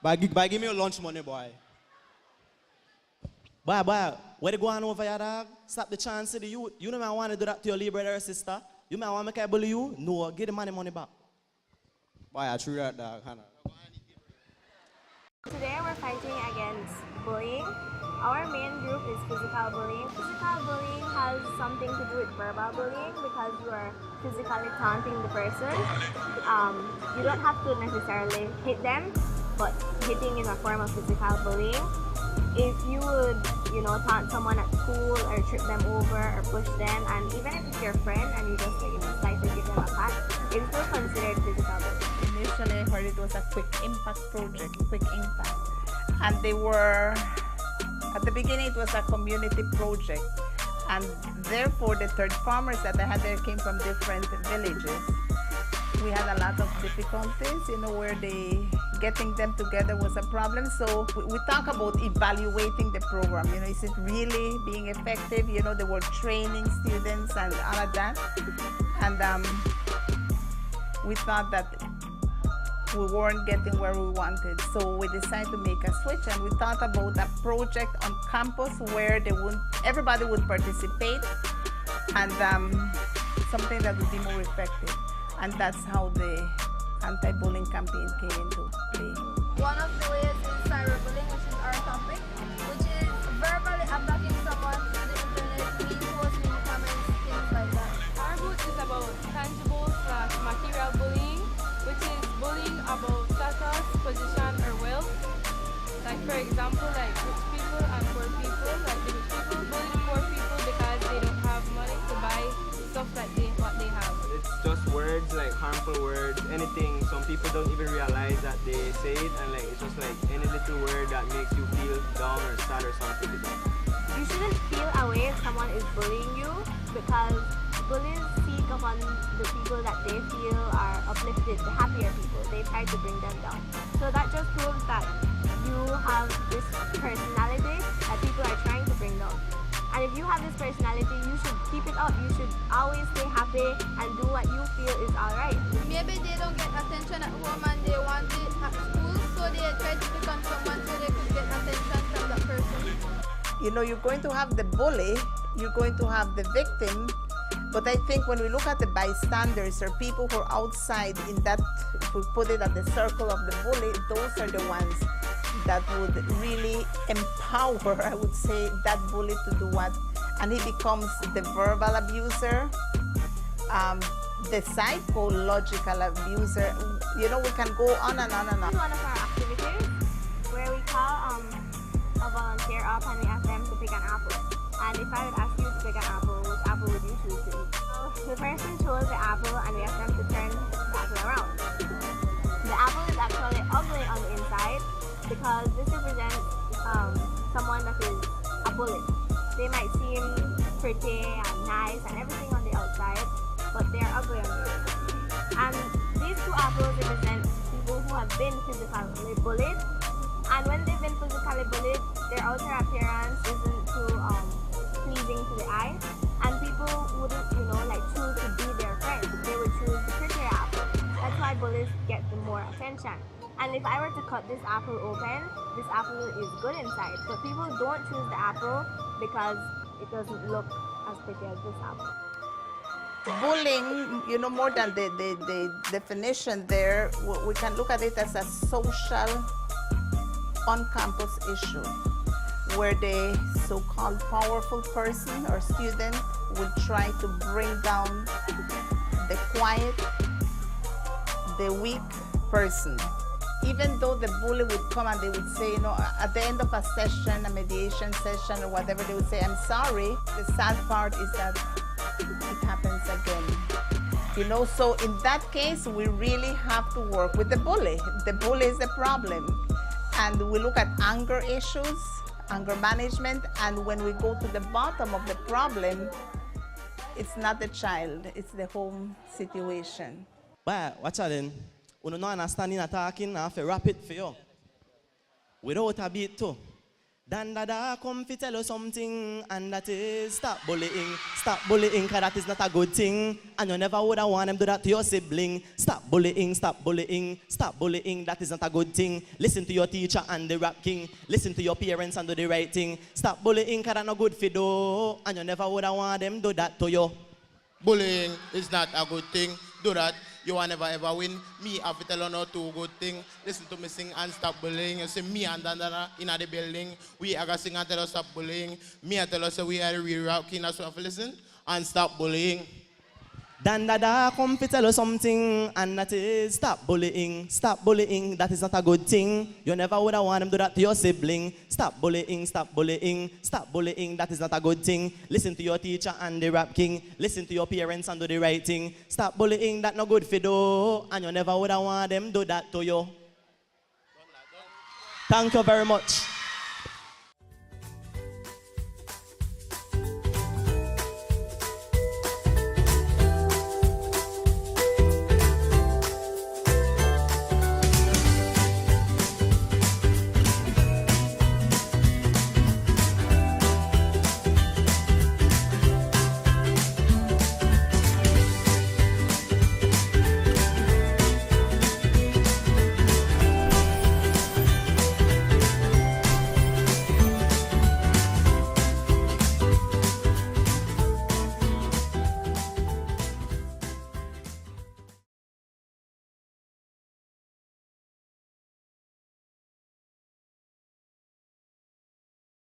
Give me your lunch money, boy. Boy, where they going over here, dog? Stop the chance of the youth. You know me, I want to do that to your little brother or sister. You may want to make I bully you? No, give the money back. Boy, I true that, dog. Hannah. Today we're fighting against bullying. Our main group is physical bullying. Physical bullying has something to do with verbal bullying because you are physically taunting the person. You don't have to necessarily hit them, but hitting is a form of physical bullying. If you would, taunt someone at school or trip them over or push them, and even if it's your friend and you just like to give them a pat, it's still considered physical bullying. Initially, I heard it was a quick impact project, quick impact. And they were, at the beginning, it was a community project. And therefore, the third farmers that I had there came from different villages. We had a lot of difficulties, where getting them together was a problem. So we talk about evaluating the program. Is it really being effective? They were training students and all of that. And we thought that we weren't getting where we wanted. So we decided to make a switch, and we thought about a project on campus where everybody would participate, and something that would be more effective. And that's how the anti-bullying campaign came into play. One of the ways is cyberbullying, which is our topic, which is verbally attacking someone through the internet, posting comments, things like that. Our book is about tangible/material bullying, which is bullying about status, position, or wealth. Like for example, like rich people and poor people. Like the rich people bully the poor people because they don't have money to buy stuff like what they have. It's just words, like harmful words, anything. Some people don't even realize that they say it, and it's just like any little word that makes you feel down or sad or something like that. You shouldn't feel away if someone is bullying you, because bullies seek upon the people that they feel are uplifted, the happier people. They try to bring them down. So that just proves that you have this personality that people are trying to bring down. And if you have this personality, you should keep it up. You should always stay happy and do what you feel is alright. Maybe they don't get attention at home and they want it at school, so they try to pick on someone so they could get attention from that person. You're going to have the bully, you're going to have the victim, but I think when we look at the bystanders or people who are outside in that, if we put it at the circle of the bully, those are the ones that would really empower, I would say, that bully to do what? And he becomes the verbal abuser, the psychological abuser. We can go on and on and on. This is one of our activities where we call a volunteer up and we ask them to pick an apple. And if I would ask you to pick an apple, which apple would you choose to eat? So the person chose the apple and we ask them to turn the apple around. The apple is actually ugly on the inside, because this represents someone that is a bully. They might seem pretty and nice and everything on the outside, but they are ugly on the inside. And these two apples represent people who have been physically bullied. And when they've been physically bullied, their outer appearance isn't too pleasing to the eye. And people wouldn't, choose to be their friends. They would choose the prettier apple. That's why bullies get the more attention. And if I were to cut this apple open, this apple is good inside. But people don't choose the apple because it doesn't look as pretty as this apple. Bullying, more than the definition there, we can look at it as a social on-campus issue where the so-called powerful person or student will try to bring down the quiet, the weak person. Even though the bully would come and they would say, at the end of a session, a mediation session or whatever, they would say, I'm sorry. The sad part is that it happens again. So in that case, we really have to work with the bully. The bully is the problem. And we look at anger issues, anger management, and when we go to the bottom of the problem, it's not the child, it's the home situation. But watch out then. You don't understand in attacking, I have to wrap it for you. Without a beat too. Dan Dada come fi tell you something, and that is stop bullying, cause that is not a good thing. And you never would have want them do that to your sibling. Stop bullying, that is not a good thing. Listen to your teacher and the rap king. Listen to your parents and do the right thing. Stop bullying, cause that's not good for do. And you never would have want them do that to you. Bullying is not a good thing. Do that. You will never ever win. Me, I have to tell you no two good thing. Listen to me sing and stop bullying. You see me and Dandana in the building. We are going to sing and tell us stop bullying. Me and tell us we are the real rap king. That's what I listen and stop bullying. Dan Dada come to tell you something, and that is stop bullying, that is not a good thing. You never would have want them do that to your sibling. Stop bullying, that is not a good thing. Listen to your teacher and the rap king. Listen to your parents and do the right thing. Stop bullying, that not good for do, and you never would have want them do that to you. Thank you very much.